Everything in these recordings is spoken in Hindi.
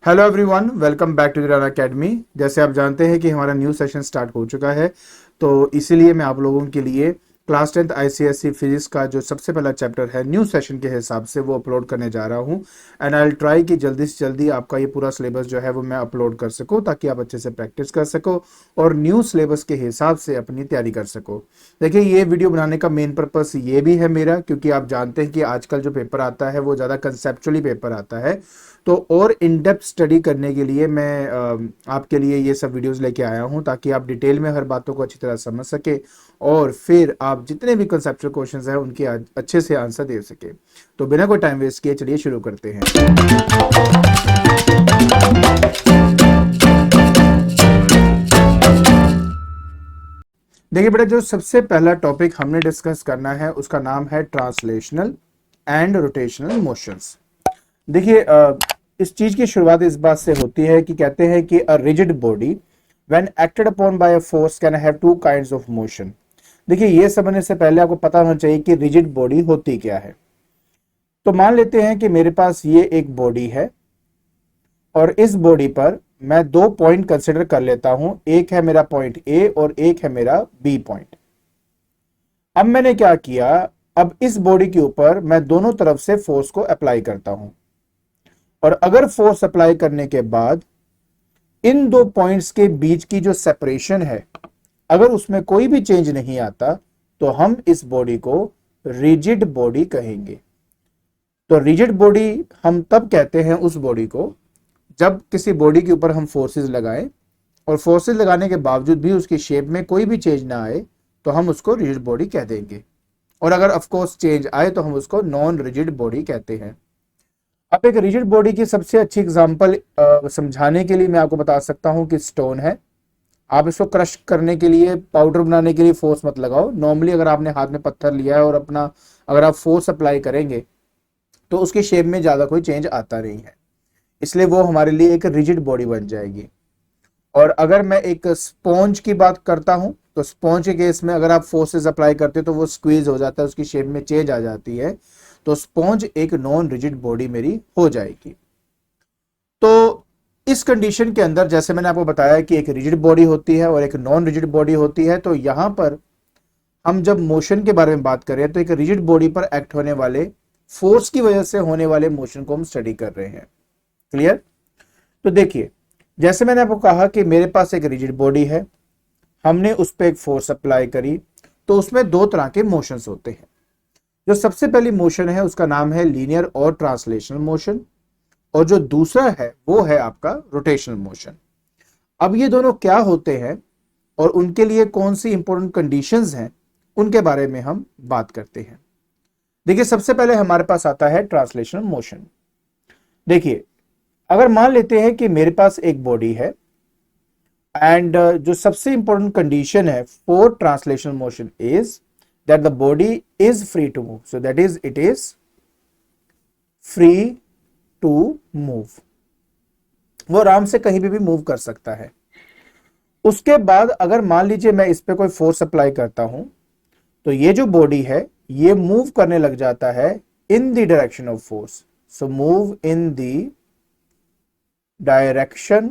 Hello everyone, welcome back to the run academy. जैसे आप जानते हैं कि हमारा न्यू सेशन स्टार्ट हो चुका है, तो इसीलिए मैं आप लोगों के लिए क्लास 10th आईसीएसई फिजिक्स का जो सबसे पहला चैप्टर है न्यू सेशन के हिसाब से वो अपलोड करने जा रहा हूँ। एंड आई विल ट्राई कि जल्दी से जल्दी आपका ये पूरा सिलेबस जो है वो मैं अपलोड कर सकूँ, ताकि आप अच्छे से प्रैक्टिस कर सको और न्यू सिलेबस के हिसाब से अपनी तैयारी कर सको। देखिए, ये वीडियो बनाने का मेन पर्पस ये भी है मेरा, क्योंकि आप जानते हैं कि आजकल जो पेपर आता है वो ज़्यादा कंसेप्चुअली पेपर आता है। तो और इन डेप्थ स्टडी करने के लिए मैं आपके लिए ये सब वीडियोस लेके आया हूँ, ताकि आप डिटेल में हर बातों को अच्छी तरह समझ सके और फिर आप जितने भी कंसेप्चुअल क्वेश्चंस हैं उनके अच्छे से आंसर दे सके। तो बिना कोई टाइम वेस्ट किए चलिए शुरू करते हैं। देखिए बेटा, जो सबसे पहला टॉपिक हमने डिस्कस करना है उसका नाम है ट्रांसलेशनल एंड रोटेशनल मोशंस। देखिए, इस चीज की शुरुआत इस बात से होती है कि कहते हैं कि a rigid body when acted upon bye a force can have two kinds of motion. देखिए, ये समझने से पहले आपको पता होना चाहिए कि रिजिड बॉडी होती क्या है। तो मान लेते हैं कि मेरे पास ये एक बॉडी है और इस बॉडी पर मैं दो पॉइंट कंसिडर कर लेता हूं। एक है मेरा पॉइंट ए और एक है मेरा बी पॉइंट। अब मैंने क्या किया, अब इस बॉडी के ऊपर मैं दोनों तरफ से फोर्स को अप्लाई करता हूं और अगर फोर्स अप्लाई करने के बाद इन दो पॉइंट्स के बीच की जो सेपरेशन है, अगर उसमें कोई भी चेंज नहीं आता तो हम इस बॉडी को रिजिड बॉडी कहेंगे। तो रिजिड बॉडी हम तब कहते हैं उस बॉडी को जब किसी बॉडी के ऊपर हम फोर्सेस लगाएं और फोर्सेस लगाने के बावजूद भी उसकी शेप में कोई भी चेंज ना आए तो हम उसको रिजिड बॉडी कह देंगे। और अगर ऑफकोर्स चेंज आए तो हम उसको नॉन रिजिड बॉडी कहते हैं। अब एक रिजिड बॉडी की सबसे अच्छी एग्जांपल समझाने के लिए मैं आपको बता सकता हूं कि स्टोन है। आप इसको क्रश करने के लिए, पाउडर बनाने के लिए फोर्स मत लगाओ। नॉर्मली अगर आपने हाथ में पत्थर लिया है और अपना अगर आप फोर्स अप्लाई करेंगे तो उसकी शेप में ज्यादा कोई चेंज आता नहीं है, इसलिए वो हमारे लिए एक रिजिड बॉडी बन जाएगी। और अगर मैं एक स्पॉन्ज की बात करता हूं तो स्पॉन्ज के केस में अगर आप फोर्सेस अप्लाई करते हो तो वो स्क्वीज हो जाता है, उसकी शेप में चेंज आ जाती है। तो स्पॉन्ज एक नॉन रिजिड बॉडी मेरी हो जाएगी। तो इस कंडीशन के अंदर जैसे मैंने आपको बताया कि एक रिजिड बॉडी होती है और एक नॉन रिजिड बॉडी होती है, तो यहां पर हम जब मोशन के बारे में बात करें तो एक रिजिड बॉडी पर एक्ट होने वाले फोर्स की वजह से होने वाले मोशन को हम स्टडी कर रहे हैं। क्लियर? तो देखिए, जैसे मैंने आपको कहा कि मेरे पास एक रिजिड बॉडी है, हमने उस पर एक फोर्स अप्लाई करी, तो उसमें दो तरह के मोशंस होते हैं। जो सबसे पहली मोशन है उसका नाम है लीनियर और ट्रांसलेशनल मोशन, और जो दूसरा है वो है आपका रोटेशनल मोशन। अब ये दोनों क्या होते हैं और उनके लिए कौन सी इंपॉर्टेंट कंडीशंस हैं, उनके बारे में हम बात करते हैं। देखिए, सबसे पहले हमारे पास आता है ट्रांसलेशनल मोशन। देखिए, अगर मान लेते हैं कि मेरे पास एक बॉडी है एंड जो सबसे इंपॉर्टेंट कंडीशन है for translational motion is that the body is free to move. So that is it is free to move, वो आराम से कहीं भी मूव कर सकता है। उसके बाद अगर मान लीजिए मैं इस पे कोई फोर्स अप्लाई करता हूं तो ये जो बॉडी है ये मूव करने लग जाता है in the direction of force. So move in the direction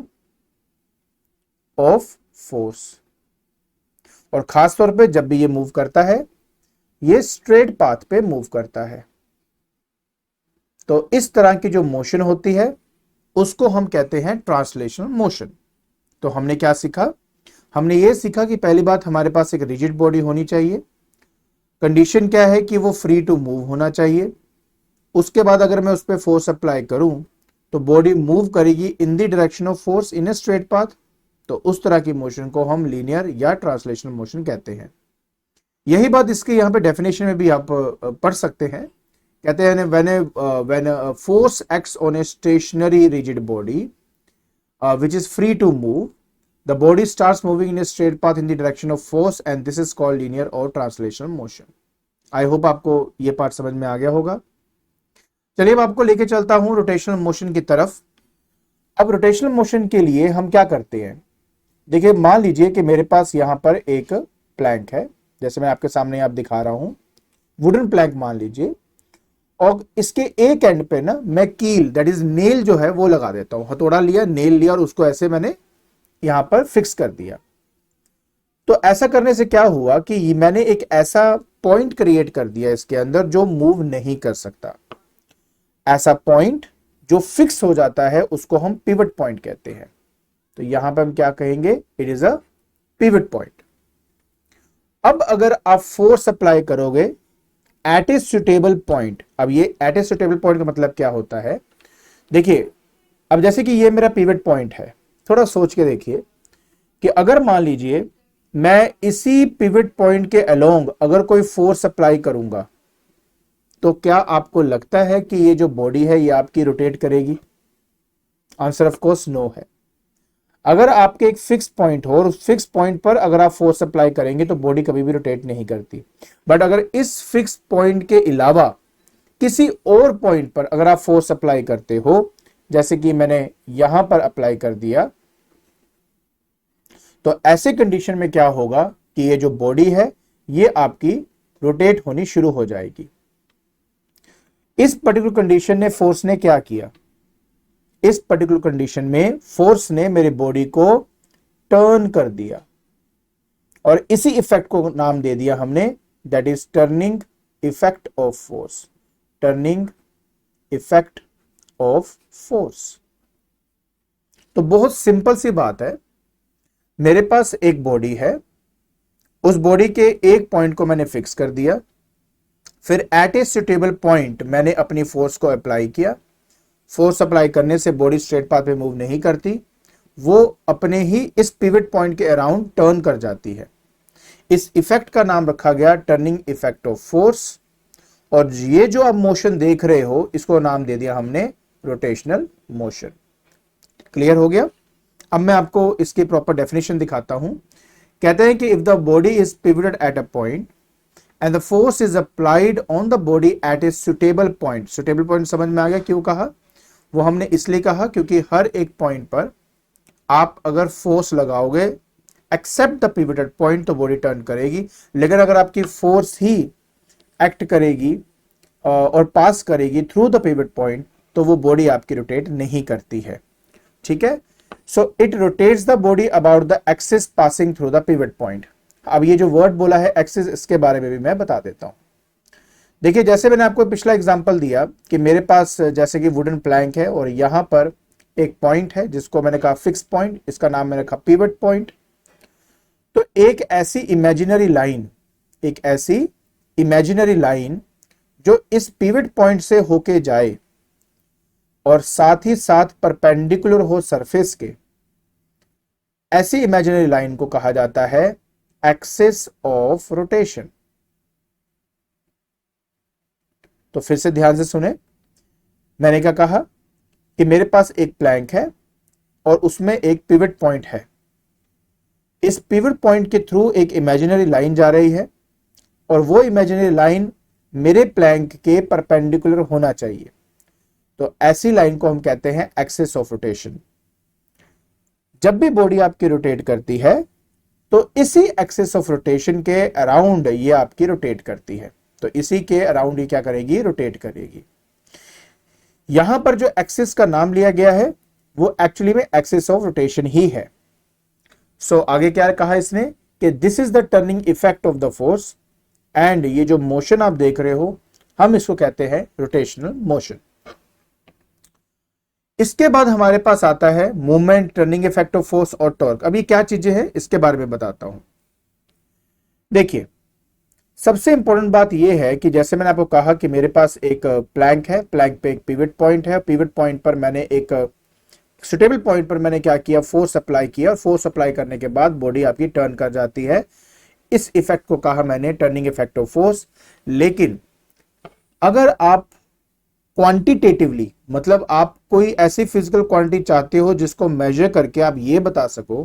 of force. और खास तौर पे जब भी ये मूव करता है ये स्ट्रेट पाथ पे मूव करता है। तो इस तरह की जो मोशन होती है उसको हम कहते हैं ट्रांसलेशनल मोशन। तो हमने क्या सीखा? हमने ये सीखा कि पहली बात हमारे पास एक रिजिड बॉडी होनी चाहिए। कंडीशन क्या है कि वो फ्री टू मूव होना चाहिए। उसके बाद अगर मैं उस पर फोर्स अप्लाई करूं तो बॉडी मूव करेगी in the direction of force in a straight path. तो उस तरह की मोशन को हम लीनियर या ट्रांसलेशनल मोशन कहते हैं। यही बात इसके यहाँ पे डेफिनेशन में भी आप पढ़ सकते हैं। कहते हैं when a force acts on a stationary rigid body which is free to move, the body starts moving in a straight path in the direction of force and this is called linear or translational motion. I hope आपको ये पार्ट समझ में आ गया होगा। चलिए अब आपको लेके चलता हूं रोटेशनल मोशन की तरफ। अब रोटेशनल मोशन के लिए हम क्या करते हैं? देखिए, मान लीजिए कि मेरे पास यहां पर एक प्लैंक है, जैसे मैं आपके सामने आप दिखा रहा हूं, वुडन प्लैंक मान लीजिए। और इसके एक एंड पे ना मैं कील दैट इज नेल जो है वो लगा देता हूं। हथौड़ा लिया, नेल लिया और उसको ऐसे मैंने यहां पर फिक्स कर दिया। तो ऐसा करने से क्या हुआ कि मैंने एक ऐसा पॉइंट क्रिएट कर दिया इसके अंदर जो मूव नहीं कर सकता। ऐसा पॉइंट जो फिक्स हो जाता है उसको हम पिवट पॉइंट कहते हैं। तो यहां पर हम क्या कहेंगे, it is a pivot point. अब अगर आप फोर्स अप्लाई करोगे एट ए सुटेबल पॉइंट, अब ये एट ए सुटेबल पॉइंट का मतलब क्या होता है, देखिए अब जैसे कि ये मेरा पिवट पॉइंट है, थोड़ा सोच के देखिए कि अगर मान लीजिए मैं इसी पिवट पॉइंट के अलोंग अगर कोई फोर्स अप्लाई करूंगा तो क्या आपको लगता है कि ये जो बॉडी है ये आपकी रोटेट करेगी? आंसर ऑफ कोर्स नो है। अगर आपके एक फिक्स पॉइंट हो और उस फिक्स पॉइंट पर अगर आप फोर्स अप्लाई करेंगे तो बॉडी कभी भी रोटेट नहीं करती। बट अगर इस फिक्स पॉइंट के अलावा किसी और पॉइंट पर अगर आप फोर्स अप्लाई करते हो, जैसे कि मैंने यहां पर अप्लाई कर दिया, तो ऐसे कंडीशन में क्या होगा कि ये जो बॉडी है ये आपकी रोटेट होनी शुरू हो जाएगी। इस पर्टिकुलर कंडीशन ने फोर्स ने क्या किया, इस पर्टिकुलर कंडीशन में फोर्स ने मेरी बॉडी को टर्न कर दिया और इसी इफेक्ट को नाम दे दिया हमने, that is turning effect of force. Turning effect of force. तो बहुत सिंपल सी बात है, मेरे पास एक बॉडी है, उस बॉडी के एक पॉइंट को मैंने फिक्स कर दिया, फिर एट ए सुटेबल पॉइंट मैंने अपनी फोर्स को अप्लाई किया। फोर्स अप्लाई करने से बॉडी स्ट्रेट पाथ पे मूव नहीं करती, वो अपने ही इस पिवट पॉइंट के अराउंड टर्न कर जाती है। इस इफेक्ट का नाम रखा गया टर्निंग इफेक्ट ऑफ फोर्स। और ये जो आप मोशन देख रहे हो इसको नाम दे दिया हमने रोटेशनल मोशन। क्लियर हो गया? अब मैं आपको इसकी प्रॉपर डेफिनेशन दिखाता हूं। कहते हैं कि if the body is pivoted at a point and the force is applied on the body at a suitable point. Suitable point समझ में आ गया क्यों कहा? वो हमने इसलिए कहा क्योंकि हर एक पॉइंट पर आप अगर फोर्स लगाओगे एक्सेप्ट द पिवटेड पॉइंट तो बॉडी टर्न करेगी, लेकिन अगर आपकी फोर्स ही एक्ट करेगी और पास करेगी थ्रू द पिवट पॉइंट तो वो बॉडी आपकी रोटेट नहीं करती है। ठीक है? So it rotates the body about the axis passing through the pivot point. अब ये जो वर्ड बोला है एक्सिस, इसके बारे में भी मैं बता देता हूं। देखिए जैसे मैंने आपको पिछला एग्जांपल दिया कि मेरे पास जैसे कि वुडन प्लैंक है और यहां पर एक पॉइंट है जिसको मैंने कहा फिक्स पॉइंट, इसका नाम मैंने रखा पिवट पॉइंट। तो एक ऐसी इमेजिनरी लाइन, एक ऐसी इमेजिनरी लाइन जो इस पिवट पॉइंट से होके जाए और साथ ही साथ परपेंडिकुलर हो सरफेस के, ऐसी इमेजिनरी लाइन को कहा जाता है एक्सिस ऑफ रोटेशन। तो फिर से ध्यान से सुने, मैंने क्या कहा कि मेरे पास एक प्लैंक है और उसमें एक पिवट पॉइंट है। इस पिवट पॉइंट के थ्रू एक इमेजिनरी लाइन जा रही है और वो इमेजिनरी लाइन मेरे प्लैंक के परपेंडिकुलर होना चाहिए। तो ऐसी लाइन को हम कहते हैं एक्सिस ऑफ रोटेशन। जब भी बॉडी आपकी रोटेट करती है तो इसी एक्सिस ऑफ रोटेशन के अराउंड ये आपकी रोटेट करती है। तो इसी के अराउंड ये क्या करेगी, रोटेट करेगी। यहां पर जो एक्सिस का नाम लिया गया है वो एक्चुअली में एक्सिस ऑफ रोटेशन ही है। सो आगे क्या कहा इसने कि this is the turning effect of the force, and ये जो मोशन आप देख रहे हो हम इसको कहते हैं रोटेशनल मोशन। इसके बाद हमारे पास आता है movement, turning effect of force और टॉर्क। अभी क्या चीजें हैं इसके बारे में बताता हूं। देखिए सबसे इंपॉर्टेंट बात यह है कि जैसे मैंने आपको कहा कि मेरे पास एक प्लैंक है, प्लैंक पे एक पिवट पॉइंट है, पिवट पॉइंट पर मैंने एक सुटेबल पॉइंट पर मैंने क्या किया, फोर्स अप्लाई किया और फोर्स अप्लाई करने के बाद बॉडी आपकी टर्न कर जाती है। इस इफेक्ट को कहा मैंने टर्निंग इफेक्ट ऑफ फोर्स। लेकिन अगर आप क्वांटिटेटिवली, मतलब आप कोई ऐसी फिजिकल क्वांटिटी चाहते हो जिसको मेजर करके आप ये बता सको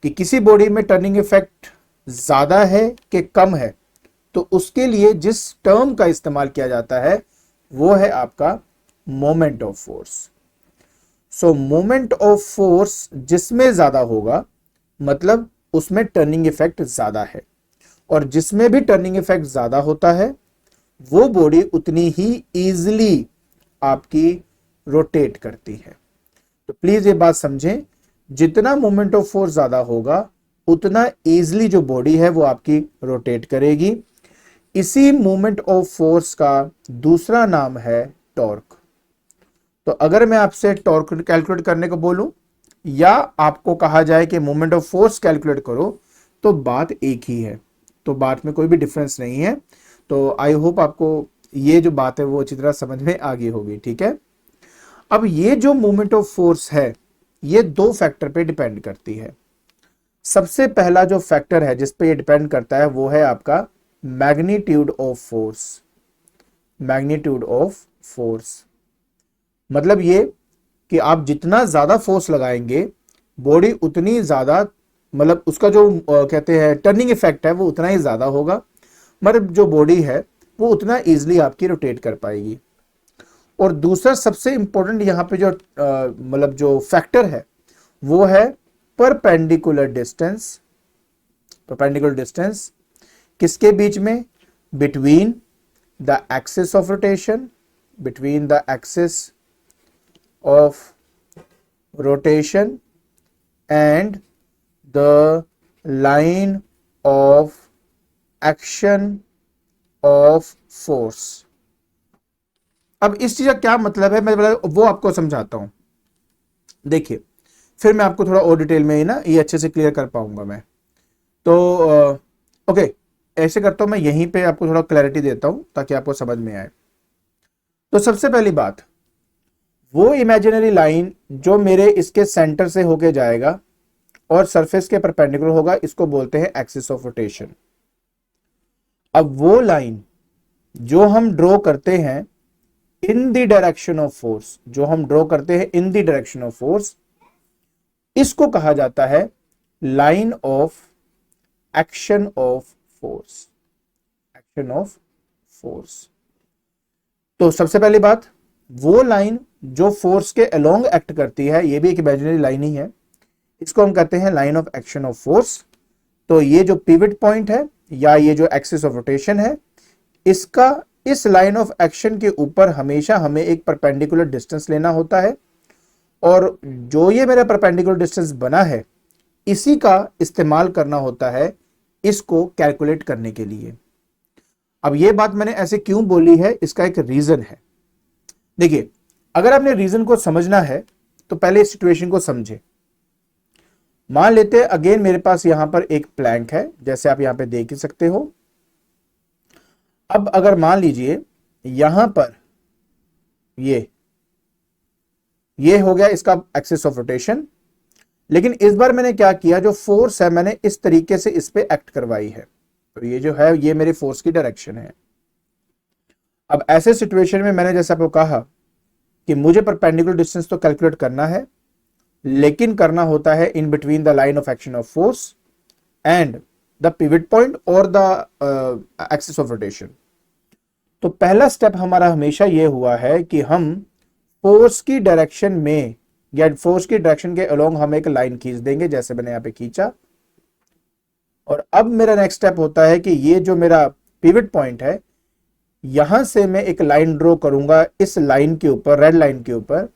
कि किसी बॉडी में टर्निंग इफेक्ट ज्यादा है कि कम है, तो उसके लिए जिस टर्म का इस्तेमाल किया जाता है वो है आपका moment of force. So moment of force जिसमें ज्यादा होगा मतलब उसमें टर्निंग इफेक्ट ज्यादा है, और जिसमें भी टर्निंग इफेक्ट ज्यादा होता है वो बॉडी उतनी ही इजीली आपकी रोटेट करती है। तो प्लीज ये बात समझें, जितना मोमेंट ऑफ फोर्स ज्यादा होगा उतना इजीली जो बॉडी है वो आपकी रोटेट करेगी। इसी मोमेंट ऑफ फोर्स का दूसरा नाम है टॉर्क। तो अगर मैं आपसे टॉर्क कैलकुलेट करने को बोलूं या आपको कहा जाए कि मोमेंट ऑफ फोर्स कैलकुलेट करो, तो बात एक ही है, तो बात में कोई भी डिफरेंस नहीं है। तो आई होप आपको ये जो बात है वो अच्छी तरह समझ में आ गई होगी, ठीक है। अब ये जो मोमेंट ऑफ फोर्स है ये दो फैक्टर पे डिपेंड करती है। सबसे पहला जो फैक्टर है जिस पे ये डिपेंड करता है वो है आपका magnitude of force. Magnitude of force मतलब ये कि आप जितना ज्यादा फोर्स लगाएंगे बॉडी उतनी ज्यादा, मतलब उसका जो कहते हैं टर्निंग इफेक्ट है वो उतना ही ज्यादा होगा, मतलब जो बॉडी है वो उतना इजीली आपकी रोटेट कर पाएगी। और दूसरा सबसे इंपॉर्टेंट यहाँ पे जो मतलब जो फैक्टर है वो है परपेंडिकुलर डिस्टेंस। परपेंडिकुलर डिस्टेंस किसके बीच में? Between the axis of rotation, between the axis of rotation and the line of action of force. अब इस चीज का क्या मतलब है मैं वो आपको समझाता हूं। देखिए फिर मैं आपको थोड़ा और डिटेल में ही ना ये अच्छे से क्लियर कर पाऊंगा मैं। तो ओके, ऐसे करता हूं मैं यहीं पे आपको थोड़ा क्लैरिटी देता हूं ताकि आपको समझ में आए। तो सबसे पहली बात, वो इमेजिनरी लाइन जो मेरे इसके सेंटर से होके जाएगा और सरफेस के परपेंडिकुलर होगा, इसको बोलते हैं एक्सिस ऑफ रोटेशन। अब वो लाइन जो हम ड्रॉ करते हैं in the direction of force, जो हम ड्रॉ करते हैं in the direction of force, इसको कहा जाता है line of action of force. Action of force. तो सबसे पहली बात, वो लाइन जो फोर्स के अलोंग एक्ट करती है, ये भी एक इमेजिनरी लाइन ही है, इसको हम कहते हैं line of action of force. तो ये जो पिवट पॉइंट है या ये जो एक्सिस ऑफ रोटेशन है, इसका इस लाइन ऑफ एक्शन के ऊपर हमेशा हमें एक परपेंडिकुलर डिस्टेंस लेना होता है, और जो ये मेरा परपेंडिकुलर डिस्टेंस बना है इसी का इस्तेमाल करना होता है इसको कैलकुलेट करने के लिए। अब ये बात मैंने ऐसे क्यों बोली है, इसका एक रीजन है। देखिए अगर आपने रीजन को समझना है तो पहले इस सिचुएशन को समझे। मान लेते हैं अगेन मेरे पास यहां पर एक प्लैंक है, जैसे आप यहां पे देख ही सकते हो। अब अगर मान लीजिए यहां पर ये हो गया इसका एक्सिस ऑफ रोटेशन, लेकिन इस बार मैंने क्या किया, जो फोर्स है मैंने इस तरीके से इस पे एक्ट करवाई है, तो ये जो है ये मेरी फोर्स की डायरेक्शन है। अब ऐसे सिचुएशन में मैंने जैसे आपको कहा कि मुझे परपेंडिकुलर डिस्टेंस तो कैलकुलेट करना है, लेकिन करना होता है in between the line of action of force and the pivot point और द एक्सिस ऑफ रोटेशन। तो पहला स्टेप हमारा हमेशा यह हुआ है कि हम फोर्स की डायरेक्शन में या फोर्स की डायरेक्शन के अलोंग हम एक लाइन खींच देंगे, जैसे मैंने यहां पे खींचा। और अब मेरा नेक्स्ट स्टेप होता है कि ये जो मेरा पिवट पॉइंट है, यहां से मैं एक लाइन ड्रॉ करूंगा इस लाइन के ऊपर, रेड लाइन के ऊपर,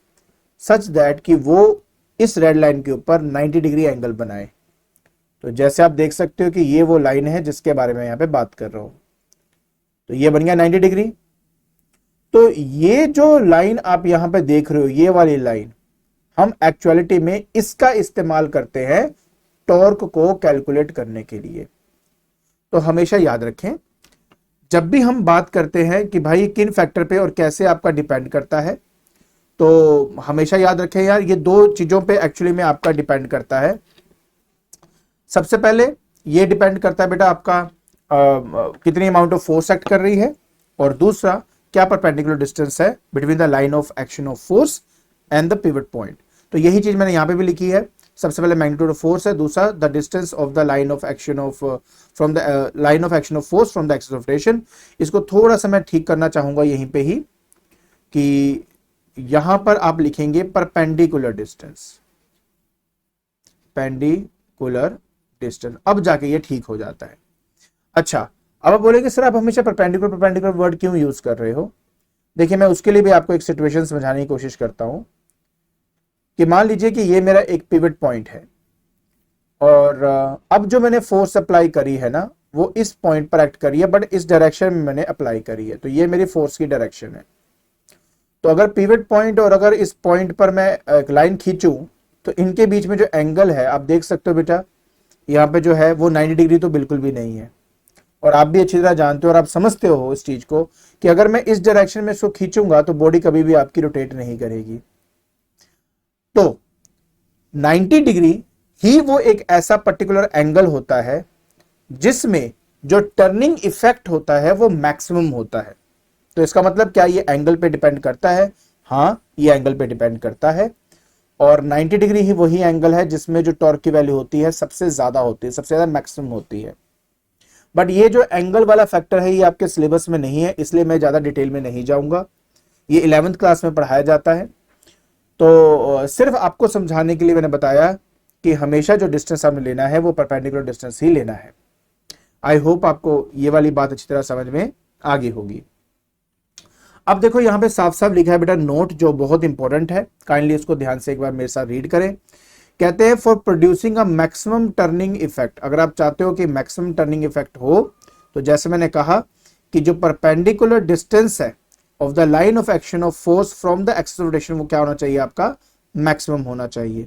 सच दैट कि वो इस रेड लाइन के ऊपर 90 डिग्री एंगल बनाए। तो जैसे आप देख सकते हो कि ये वो लाइन है जिसके बारे में यहां पे बात कर रहा हूं। तो ये बन गया 90 डिग्री। तो ये जो लाइन आप यहां पे देख रहे हो, ये वाली लाइन, हम एक्चुअलिटी में इसका इस्तेमाल करते हैं टॉर्क को कैलकुलेट करने के लिए। तो हमेशा याद रखें जब भी हम बात करते हैं कि भाई किन फैक्टर पे और कैसे आपका डिपेंड करता है, तो हमेशा याद रखें यार ये दो चीजों पे एक्चुअली में आपका डिपेंड करता है। सबसे पहले ये डिपेंड करता है बेटा आपका कितनी अमाउंट ऑफ फोर्स एक्ट कर रही है, और दूसरा क्या परपेंडिकुलर डिस्टेंस है between the line of action of force and the pivot point. तो यही चीज मैंने यहां पे भी लिखी है। सबसे पहले मैग्नीट्यूड ऑफ फोर्स है, दूसरा the distance of the line of action of from the line of action of force from the axis of rotation. इसको थोड़ा सा मैं ठीक करना चाहूंगा यहीं पे ही कि यहां पर आप लिखेंगे परपेंडिकुलर डिस्टेंस, पेंडिकुलर डिस्टेंस, अब जाके ये ठीक हो जाता है। अच्छा, अब आप बोलेंगे सर आप हमेशा परपेंडिकुलर परपेंडिकुलर वर्ड क्यों यूज कर रहे हो? देखिए मैं उसके लिए भी आपको एक सिचुएशन समझाने की कोशिश करता हूं कि मान लीजिए कि ये मेरा एक पिवट पॉइंट है और अब जो मैंने फोर्स अप्लाई करी है ना वो इस पॉइंट पर एक्ट करी है, बट इस डायरेक्शन में मैंने अप्लाई करी है, तो ये मेरी फोर्स की डायरेक्शन है। तो अगर पिवट पॉइंट और अगर इस पॉइंट पर मैं एक लाइन खींचूं तो इनके बीच में जो एंगल है आप देख सकते हो बेटा, यहाँ पे जो है वो 90 डिग्री तो बिल्कुल भी नहीं है। और आप भी अच्छी तरह जानते हो और आप समझते हो इस चीज को कि अगर मैं इस डायरेक्शन में इसको खींचूंगा तो बॉडी कभी भी आपकी रोटेट नहीं करेगी। तो 90 डिग्री ही वो एक ऐसा पर्टिकुलर एंगल होता है जिसमें जो टर्निंग इफेक्ट होता है वो मैक्सिमम होता है। तो इसका मतलब क्या ये एंगल पे डिपेंड करता है? हाँ, ये एंगल पे डिपेंड करता है। और 90 डिग्री ही वही एंगल है जिसमें जो टॉर्क की वैल्यू होती है सबसे ज्यादा होती है, सबसे ज्यादा मैक्सिमम होती है। बट ये जो एंगल वाला फैक्टर है ये आपके सिलेबस में नहीं है, इसलिए मैं ज्यादा डिटेल में नहीं जाऊंगा। ये 11th क्लास में पढ़ाया जाता है। तो सिर्फ आपको समझाने के लिए मैंने बताया कि हमेशा जो डिस्टेंस आपने लेना है वो परपेंडिकुलर डिस्टेंस ही लेना है। आई होप आपको ये वाली बात अच्छी तरह समझ में आ गई होगी। अब देखो यहां पे साफ साफ लिखा है बेटा नोट, जो बहुत इंपॉर्टेंट है, काइंडली इसको ध्यान से एक बार मेरे साथ रीड करें। कहते हैं for producing a maximum turning effect, अगर आप चाहते हो कि मैक्सिमम टर्निंग इफेक्ट हो तो जैसे मैंने कहा कि जो परपेंडिकुलर डिस्टेंस है of the line of action of force from the axis of rotation वो क्या होना चाहिए? आपका मैक्सिमम होना चाहिए।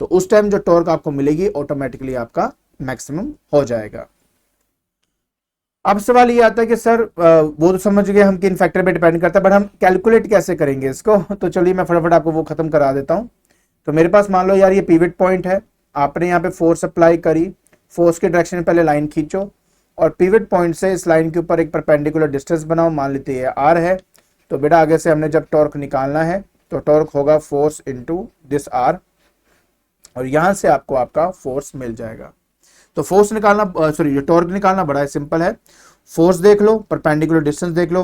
तो उस टाइम जो टॉर्क आपको मिलेगी ऑटोमेटिकली आपका मैक्सिमम हो जाएगा। अब सवाल ये आता है कि सर वो तो समझ गए हम किन फैक्टर पे डिपेंड करता है, बट हम कैलकुलेट कैसे करेंगे इसको? तो चलिए मैं फटाफट आपको वो खत्म करा देता हूं। तो मेरे पास मान लो यार ये पिवट पॉइंट है, आपने यहाँ पे फोर्स अप्लाई करी, फोर्स के डायरेक्शन में पहले लाइन खींचो और पिवट पॉइंट से इस लाइन के ऊपर एक परपेंडिकुलर डिस्टेंस बनाओ, मान लेते हैं आर है। तो बेटा आगे से हमने जब टॉर्क निकालना है तो टॉर्क होगा फोर्स इंटू दिस आर, और यहां से आपको आपका फोर्स मिल जाएगा। तो फोर्स निकालना जो टॉर्क निकालना बड़ा है सिंपल है। फोर्स देख लो, परपेंडिकुलर डिस्टेंस देख लो,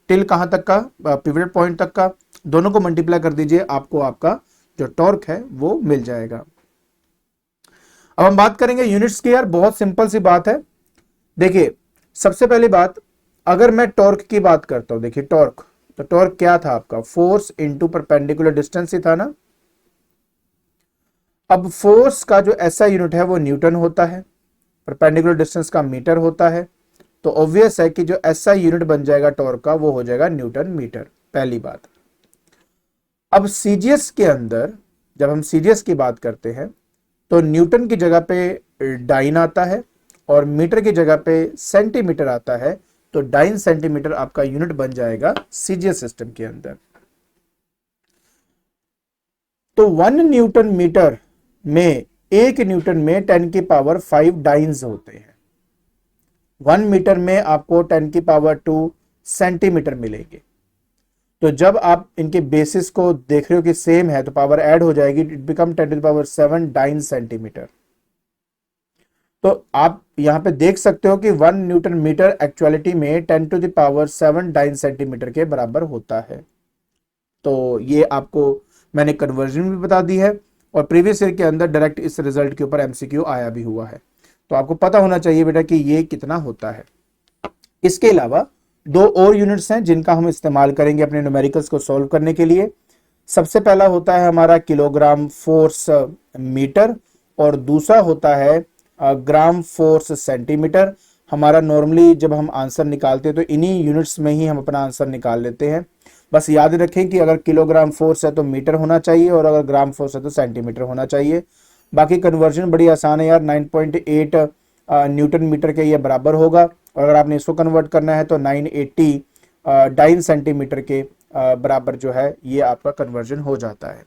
टिल कहां तक का? पिवट पॉइंट तक का, दोनों को मल्टीप्लाई कर दीजिए, आपको आपका जो टॉर्क है वो मिल जाएगा। अब हम बात करेंगे यूनिट्स की। यार बहुत सिंपल सी बात है। देखिए सबसे पहली बात, अगर मैं टॉर्क की बात करता हूं, देखिए टॉर्क, तो टॉर्क क्या था आपका? फोर्स इंटू परपेंडिकुलर डिस्टेंस ही था ना। अब फोर्स का जो एसआई यूनिट है वो न्यूटन होता है, परपेंडिकुलर डिस्टेंस का मीटर होता है। तो ऑब्वियस है कि जो एसआई यूनिट बन जाएगा टॉर्क का वो हो जाएगा न्यूटन मीटर, पहली बात। अब सीजीएस के अंदर जब हम सीजीएस की बात करते हैं तो न्यूटन की जगह पे डाइन आता है और मीटर की जगह पे सेंटीमीटर आता है। तो डाइन सेंटीमीटर आपका यूनिट बन जाएगा सीजीएस सिस्टम के अंदर। तो 1 न्यूटन मीटर में 1 न्यूटन में 10 की पावर 5 डाइन्स होते हैं। 1 मीटर में आपको 10 की पावर 2 सेंटीमीटर मिलेंगे। तो जब आप इनके बेसिस को देख रहे हो कि सेम है तो पावर ऐड हो जाएगी, it become 10 to the power 7 dyne centimetre. तो आप यहां पे देख सकते हो कि 1 न्यूटन मीटर एक्चुअलिटी में 10 to the power 7 dyne centimetre के बराबर होता है। तो ये आपको मैंने कन्वर्जन भी बता दी है और प्रीवियस ईयर के अंदर डायरेक्ट इस रिजल्ट के ऊपर एमसीक्यू आया भी हुआ है। तो आपको पता होना चाहिए बेटा कि ये कितना होता है। इसके अलावा 2 और यूनिट्स हैं जिनका हम इस्तेमाल करेंगे अपने न्यूमेरिकल्स को सॉल्व करने के लिए। सबसे पहला होता है हमारा किलोग्राम फोर्स मीटर और दूसरा होता है ग्राम फोर्स सेंटीमीटर। हमारा नॉर्मली जब हम आंसर निकालते हैं तो इन्हीं यूनिट्स में ही हम अपना आंसर निकाल लेते हैं। बस याद रखें कि अगर किलोग्राम फोर्स है तो मीटर होना चाहिए और अगर ग्राम फोर्स है तो सेंटीमीटर होना चाहिए। बाकी कन्वर्जन बड़ी आसान है यार, 9.8 न्यूटन मीटर के ये बराबर होगा और अगर आपने इसको कन्वर्ट करना है तो 980 डाइन सेंटीमीटर के बराबर जो है ये आपका कन्वर्जन हो जाता है।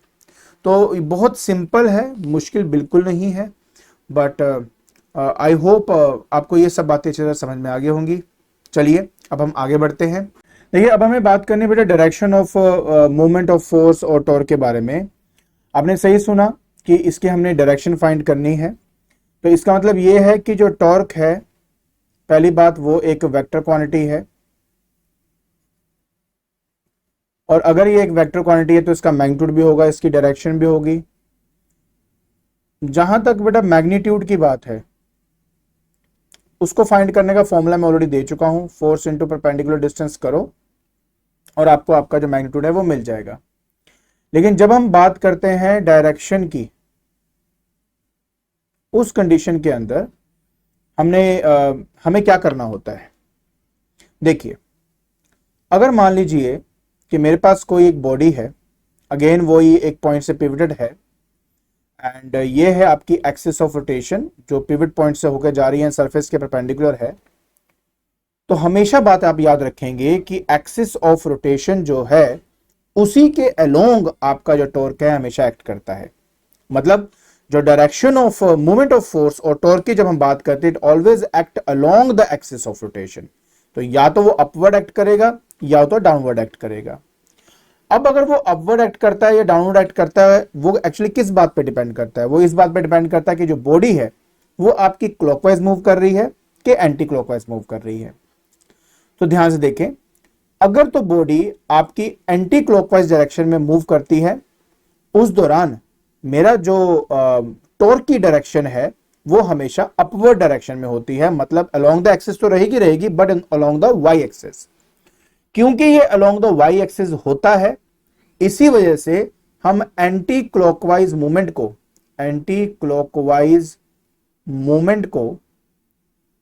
तो बहुत सिंपल है, मुश्किल बिल्कुल नहीं है। बट आई होप आपको ये सब बातें अच्छी तरह समझ में आ गई होंगी। चलिए अब हम आगे बढ़ते हैं। देखिए अब हमें बात करनी है बेटा direction of movement of force और टॉर्क के बारे में। आपने सही सुना कि इसकी हमने डायरेक्शन फाइंड करनी है। तो इसका मतलब ये है कि जो टॉर्क है, पहली बात वो एक वेक्टर क्वांटिटी है और अगर ये एक वेक्टर क्वांटिटी है तो इसका मैग्नीट्यूड भी होगा, इसकी डायरेक्शन भी होगी। जहां तक बेटा मैग्नीट्यूड की बात है उसको फाइंड करने का फॉर्मूला मैं ऑलरेडी दे चुका हूं, फोर्स इंटू परपेंडिकुलर डिस्टेंस करो और आपको आपका जो मैग्नीट्यूड है वो मिल जाएगा। लेकिन जब हम बात करते हैं डायरेक्शन की, उस कंडीशन के अंदर हमें क्या करना होता है। देखिए, अगर मान लीजिए कि मेरे पास कोई एक बॉडी है, अगेन वही एक पॉइंट से पिवटेड है, एंड ये है आपकी एक्सिस ऑफ रोटेशन जो पिवट पॉइंट से होकर जा रही है, सरफेस के परपेंडिकुलर है। तो हमेशा बात आप याद रखेंगे कि एक्सिस ऑफ रोटेशन जो है उसी के अलोंग आपका जो टॉर्क है हमेशा एक्ट करता है। मतलब जो direction of movement of force और टॉर्क की जब हम बात करते हैं, it always act along the axis of rotation. तो या तो वो अपवर्ड एक्ट करेगा या तो डाउनवर्ड एक्ट करेगा। अब अगर वो अपवर्ड एक्ट करता है या डाउनवर्ड एक्ट करता है, वो एक्चुअली किस बात पे डिपेंड करता है? वो इस बात पे डिपेंड करता है कि जो बॉडी है वो आपकी क्लॉकवाइज मूव कर रही है कि एंटी क्लॉकवाइज मूव कर रही है। तो ध्यान से देखें, अगर तो बॉडी आपकी एंटी क्लॉकवाइज डायरेक्शन में मूव करती है, उस दौरान मेरा जो टॉर्क की डायरेक्शन है वो हमेशा अपवर्ड डायरेक्शन में होती है। मतलब अलोंग द एक्सिस तो रहेगी but along the y axis. क्योंकि ये अलोंग द वाई एक्सिस होता है, इसी वजह से हम एंटी क्लॉकवाइज मूवमेंट को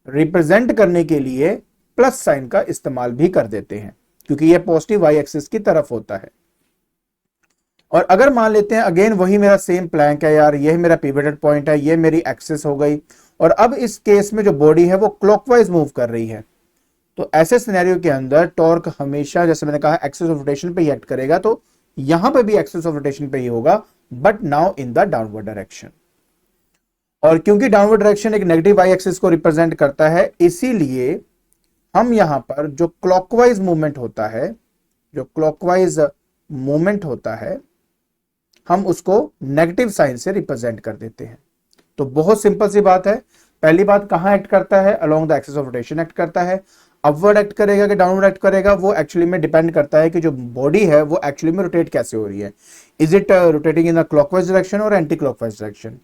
रिप्रेजेंट करने के लिए प्लस साइन का इस्तेमाल भी कर देते हैं, क्योंकि ये पॉजिटिव वाई एक्सिस की तरफ होता है। और अगर मान लेते हैं अगेन वही मेरा सेम प्लैंक है यार, ये मेरा पिवटेड पॉइंट है, ये मेरी एक्सिस हो गई, और अब इस केस में जो बॉडी है वो क्लॉकवाइज मूव कर रही है, तो ऐसे सिनेरियो के अंदर टॉर्क हमेशा, जैसे मैंने कहा, एक्सिस ऑफ रोटेशन पे ही एक्ट करेगा। तो यहां पे भी एक्सिस ऑफ रोटेशन पे ही होगा, but now in the downward direction. और क्योंकि डाउनवर्ड डायरेक्शन एक नेगेटिव वाई एक्सिस को रिप्रेजेंट करता है, इसीलिए हम यहां पर जो क्लॉकवाइज मूवमेंट होता है हम उसको नेगेटिव साइन से रिप्रेजेंट कर देते हैं। तो बहुत सिंपल सी बात है। पहली बात, कहां एक्ट करता है? Along the axis of rotation act करता है। अपवर्ड एक्ट करेगा कि डाउनवर्ड एक्ट करेगा, वो एक्चुअली में डिपेंड करता है कि जो बॉडी है वो एक्चुअली में रोटेट कैसे हो रही है। Is it rotating in the clockwise direction और एंटी क्लॉकवाइज डायरेक्शन?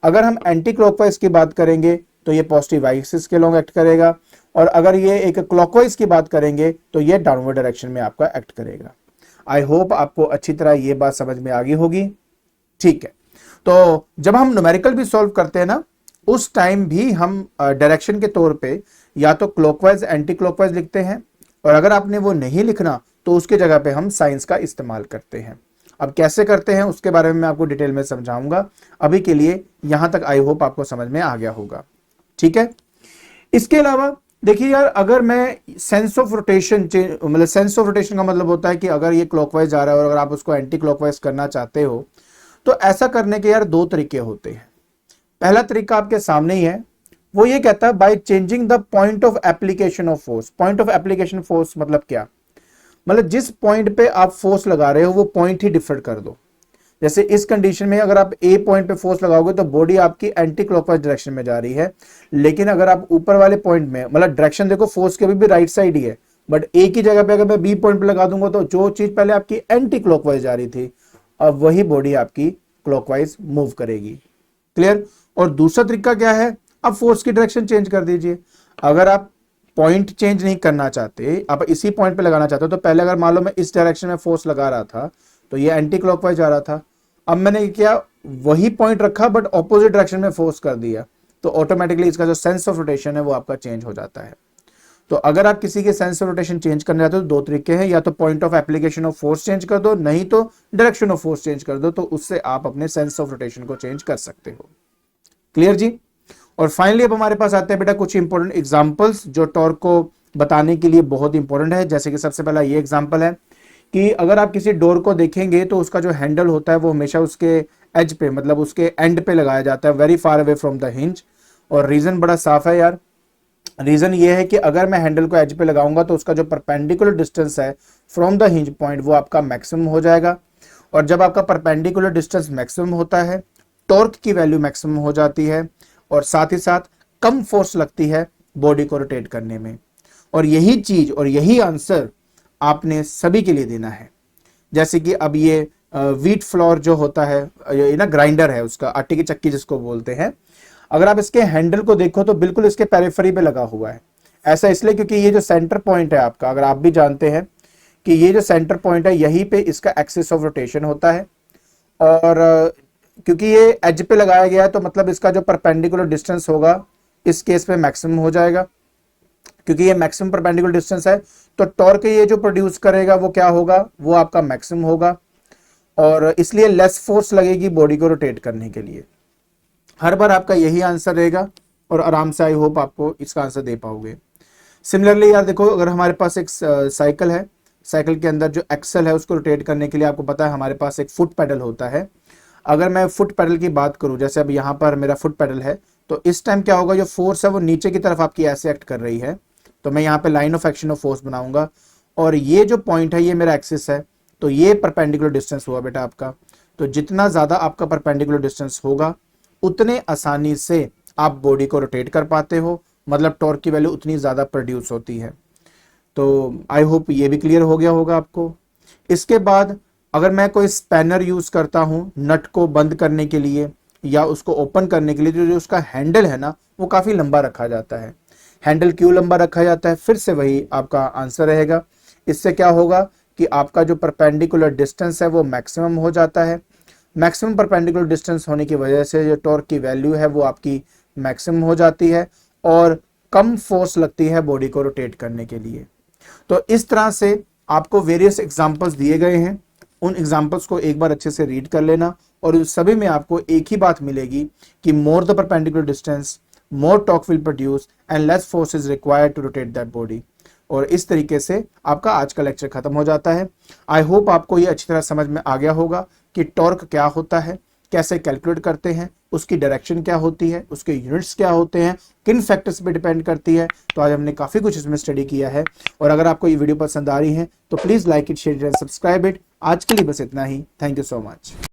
अगर हम एंटी क्लॉकवाइज की बात करेंगे तो ये पॉजिटिव वाई एक्सिस के लॉन्ग एक्ट करेगा, और अगर ये एक क्लॉकवाइज की बात करेंगे तो ये डाउनवर्ड डायरेक्शन में आपका एक्ट करेगा। आई होप आपको अच्छी तरह ये बात समझ में आ गई होगी। ठीक है, तो जब हम न्यूमेरिकल भी सॉल्व करते हैं ना, उस टाइम भी हम डायरेक्शन के तौर पे या तो क्लॉकवाइज एंटी क्लॉकवाइज लिखते हैं, और अगर आपने वो नहीं लिखना तो उसके जगह पे हम साइंस का इस्तेमाल करते हैं। अब कैसे करते हैं उसके बारे में मैं आपको डिटेल में समझाऊंगा। अभी के लिए यहां तक आई होप आपको समझ में आ गया होगा। ठीक है, इसके अलावा देखिए यार, अगर मैं सेंस ऑफ रोटेशन मतलब सेंस ऑफ रोटेशन का मतलब होता है कि अगर ये क्लॉकवाइज जा रहा है और अगर आप उसको एंटी क्लॉकवाइज करना चाहते हो, तो ऐसा करने के यार दो तरीके होते हैं। पहला तरीका आपके सामने ही है, वो ये कहता है by changing the point of application of force. Point of application force मतलब क्या? मतलब जिस पॉइंट पे आप फोर्स लगा रहे हो वो पॉइंट ही डिफर कर दो। जैसे इस कंडीशन में अगर आप ए पॉइंट पे फोर्स लगाओगे तो बॉडी आपकी एंटी क्लॉकवाइज डायरेक्शन में जा रही है, लेकिन अगर आप ऊपर वाले पॉइंट में, मतलब डायरेक्शन देखो फोर्स के अभी भी राइट साइड ही है, बट ए की जगह पे अगर मैं बी पॉइंट पे लगा दूंगा तो जो चीज पहले आपकी एंटी क्लॉकवाइज जा रही थी, अब वही बॉडी आपकी क्लॉकवाइज मूव करेगी। क्लियर? और दूसरा तरीका क्या है? आप फोर्स की डायरेक्शन चेंज कर दीजिए। अगर आप पॉइंट चेंज नहीं करना चाहते, आप इसी पॉइंट पे लगाना चाहते हो, तो पहले अगर मान लो मैं इस डायरेक्शन में फोर्स लगा रहा था तो ये एंटी क्लॉकवाइज जा रहा था, अब मैंने क्या वही पॉइंट रखा बट ऑपोजिट डायरेक्शन में फोर्स कर दिया, तो ऑटोमेटिकली इसका जो सेंस ऑफ रोटेशन है वो आपका चेंज हो जाता है। तो अगर आप किसी के सेंस ऑफ रोटेशन चेंज करना चाहते हो तो दो तरीके हैं, या तो point of application of force change कर दो, नहीं तो डायरेक्शन ऑफ फोर्स चेंज कर दो, तो उससे आप अपने सेंस ऑफ रोटेशन को चेंज कर सकते हो। क्लियर जी? और फाइनली अब हमारे पास आते हैं बेटा कुछ इंपॉर्टेंट एग्जांपल्स जो टॉर्क को बताने के लिए बहुत इंपॉर्टेंट है। जैसे कि सबसे पहला ये एग्जांपल है कि अगर आप किसी डोर को देखेंगे तो उसका जो हैंडल होता है वो हमेशा उसके एज पे, मतलब उसके एंड पे लगाया जाता है, very far away from the hinge. और रीजन बड़ा साफ है यार, रीजन ये है कि अगर मैं हैंडल को एज पे लगाऊंगा तो उसका जो परपेंडिकुलर डिस्टेंस है फ्रॉम द हिंज पॉइंट वो आपका मैक्सिमम हो जाएगा, और जब आपका परपेंडिकुलर डिस्टेंस मैक्सिमम होता है, टॉर्क की वैल्यू मैक्सिमम हो जाती है, और साथ ही साथ कम फोर्स लगती है बॉडी को रोटेट करने में। और यही चीज और यही आंसर आपने सभी के लिए देना है। जैसे कि अब ये व्हीट फ्लोर जो होता है, ये ना ग्राइंडर है, उसका आटे की चक्की जिसको बोलते हैं, अगर आप इसके हैंडल को देखो तो बिल्कुल इसके पेरिफेरी पे लगा हुआ है। ऐसा इसलिए क्योंकि ये जो सेंटर पॉइंट है आपका, अगर आप भी जानते हैं कि ये जो सेंटर पॉइंट है यहीं पे इसका एक्सिस ऑफ रोटेशन होता है, और क्योंकि ये एज पे लगाया गया है तो मतलब इसका जो परपेंडिकुलर डिस्टेंस होगा इस केस पे मैक्सिमम हो जाएगा। क्योंकि ये मैक्सिमम परपेंडिकुलर डिस्टेंस है तो टॉर्क ये जो प्रोड्यूस करेगा वो क्या होगा, वो आपका मैक्सिमम होगा, और इसलिए लेस फोर्स लगेगी बॉडी को रोटेट करने के लिए। हर बार आपका यही आंसर रहेगा और आराम से आई होप आपको इसका आंसर दे पाओगे। सिमिलरली यार देखो, अगर हमारे पास एक साइकिल है, साइकिल के अंदर जो एक्सल है उसको रोटेट करने के लिए आपको पता है हमारे पास एक फुट पेडल होता है। अगर मैं फुट पेडल की बात करूं, जैसे अब यहाँ पर मेरा फुट पेडल है, तो इस टाइम क्या होगा, जो फोर्स है वो नीचे की तरफ आपकी ऐसे एक्ट कर रही है, तो मैं यहाँ पे line of action of force बनाऊंगा, और ये जो पॉइंट है ये मेरा एक्सिस है, तो ये परपेंडिकुलर डिस्टेंस हुआ बेटा आपका। तो जितना ज्यादा आपका परपेंडिकुलर डिस्टेंस होगा उतने आसानी से आप बॉडी को रोटेट कर पाते हो, मतलब टॉर्क की वैल्यू उतनी ज्यादा प्रोड्यूस होती है। तो आई होप ये भी क्लियर हो गया होगा आपको। इसके बाद अगर मैं कोई स्पैनर यूज करता हूं नट को बंद करने के लिए या उसको ओपन करने के लिए, तो जो उसका हैंडल है ना वो काफी लंबा रखा जाता है। हैंडल क्यों लंबा रखा जाता है, फिर से वही आपका आंसर रहेगा। इससे क्या होगा कि आपका जो परपेंडिकुलर डिस्टेंस है वो मैक्सिमम हो जाता है। मैक्सिमम परपेंडिकुलर डिस्टेंस होने की वजह से जो टॉर्क की वैल्यू है वो आपकी मैक्सिमम हो जाती है और कम फोर्स लगती है बॉडी को रोटेट करने के लिए। तो इस तरह से आपको वेरियस एग्जांपल्स दिए गए हैं, उन एग्जांपल्स को एक बार अच्छे से रीड कर लेना, और उस सभी में आपको एक ही बात मिलेगी कि more the perpendicular distance more torque will produce and less force is required to rotate that body. और इस तरीके से आपका आज का लेक्चर खत्म हो जाता है। आई होप आपको ये अच्छी तरह समझ में आ गया होगा कि टॉर्क क्या होता है, कैसे कैलकुलेट करते हैं, उसकी डायरेक्शन क्या होती है, उसके यूनिट्स क्या होते हैं, किन फैक्टर्स पे डिपेंड करती है। तो आज हमने काफी कुछ इसमें स्टडी किया है, और अगर आपको ये वीडियो पसंद आ रही है तो please like it, share and subscribe it. आज के लिए बस इतना ही। Thank you so much.